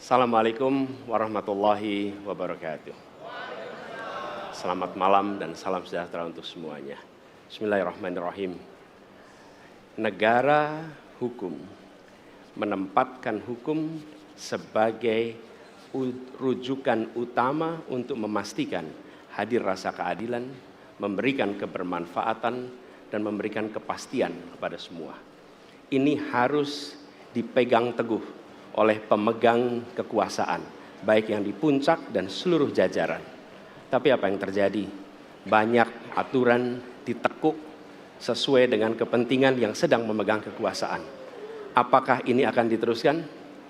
Assalamualaikum warahmatullahi wabarakatuh. Selamat malam dan salam sejahtera untuk semuanya. Bismillahirrahmanirrahim. Negara hukum menempatkan hukum sebagai rujukan utama untuk memastikan hadir rasa keadilan, memberikan kebermanfaatan, dan memberikan kepastian kepada semua. Ini harus dipegang teguh oleh pemegang kekuasaan, baik yang di puncak dan seluruh jajaran. Tapi apa yang terjadi? Banyak aturan ditekuk sesuai dengan kepentingan yang sedang memegang kekuasaan. Apakah ini akan diteruskan?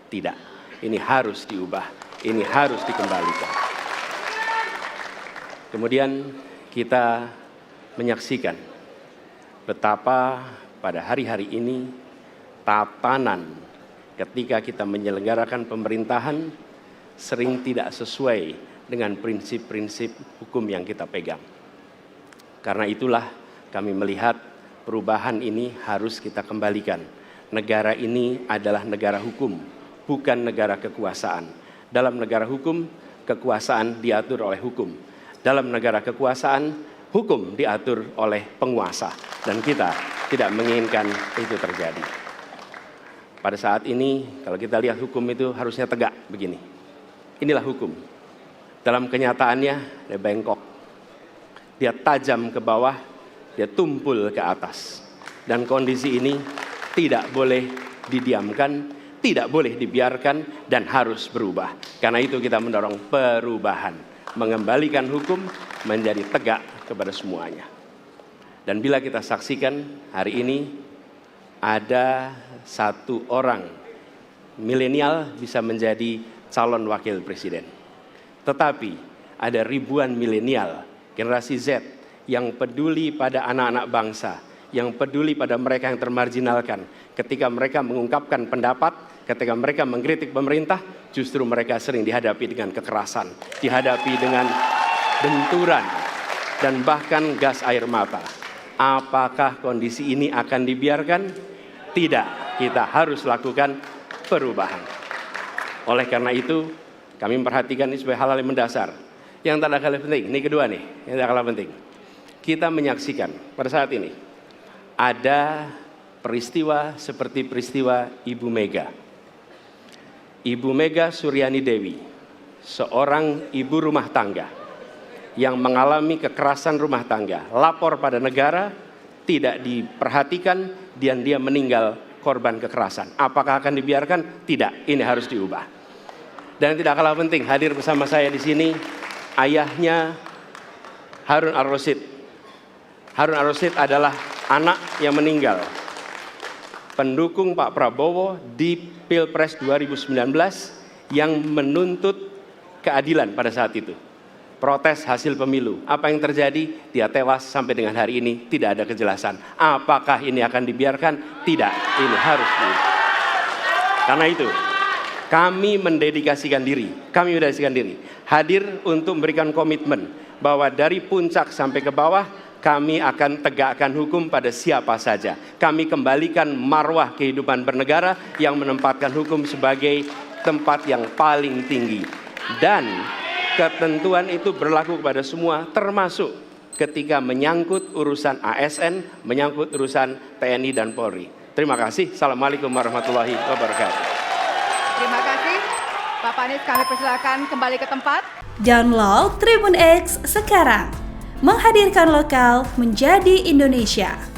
Tidak. Ini harus diubah. Ini harus dikembalikan. Kemudian kita menyaksikan betapa pada hari-hari ini tatanan ketika kita menyelenggarakan pemerintahan sering tidak sesuai dengan prinsip-prinsip hukum yang kita pegang. Karena itulah kami melihat perubahan ini harus kita kembalikan. Negara ini adalah negara hukum, bukan negara kekuasaan. Dalam negara hukum, kekuasaan diatur oleh hukum. Dalam negara kekuasaan, hukum diatur oleh penguasa. Dan kita tidak menginginkan itu terjadi. Pada saat ini, kalau kita lihat hukum itu harusnya tegak begini. Inilah hukum. Dalam kenyataannya, dia bengkok. Dia tajam ke bawah, dia tumpul ke atas. Dan kondisi ini tidak boleh didiamkan, tidak boleh dibiarkan, dan harus berubah. Karena itu kita mendorong perubahan. Mengembalikan hukum menjadi tegak kepada semuanya. Dan bila kita saksikan hari ini, ada satu orang milenial bisa menjadi calon wakil presiden. Tetapi ada ribuan milenial, generasi Z yang peduli pada anak-anak bangsa, yang peduli pada mereka yang termarginalkan. Ketika mereka mengungkapkan pendapat, ketika mereka mengkritik pemerintah, justru mereka sering dihadapi dengan kekerasan, dihadapi dengan benturan, dan bahkan gas air mata. Apakah kondisi ini akan dibiarkan? Tidak, kita harus lakukan perubahan. Oleh karena itu, kami memperhatikan ini sebagai hal-hal yang mendasar. Yang tak kalah penting, ini kedua nih, yang tak kalah penting. Kita menyaksikan pada saat ini, ada peristiwa seperti peristiwa Ibu Mega. Ibu Mega Suryani Dewi, seorang ibu rumah tangga yang mengalami kekerasan rumah tangga, lapor pada negara, tidak diperhatikan, dan dia meninggal korban kekerasan. Apakah akan dibiarkan? Tidak, ini harus diubah. Dan tidak kalah penting, hadir bersama saya di sini ayahnya Harun Ar-Rasyid. Harun Ar-Rasyid adalah anak yang meninggal, pendukung Pak Prabowo di Pilpres 2019 yang menuntut keadilan pada saat itu. Protes hasil pemilu. Apa yang terjadi? Dia tewas sampai dengan hari ini tidak ada kejelasan. Apakah ini akan dibiarkan? Tidak, ini harus diubah. Karena itu, kami mendedikasikan diri hadir untuk memberikan komitmen bahwa dari puncak sampai ke bawah kami akan tegakkan hukum pada siapa saja. Kami kembalikan marwah kehidupan bernegara yang menempatkan hukum sebagai tempat yang paling tinggi. Dan ketentuan itu berlaku kepada semua, termasuk ketika menyangkut urusan ASN, menyangkut urusan TNI dan Polri. Terima kasih. Assalamualaikum warahmatullahi wabarakatuh. Terima kasih. Bapak Anies, kami persilakan kembali ke tempat. Download Tribun X sekarang. Menghadirkan lokal menjadi Indonesia.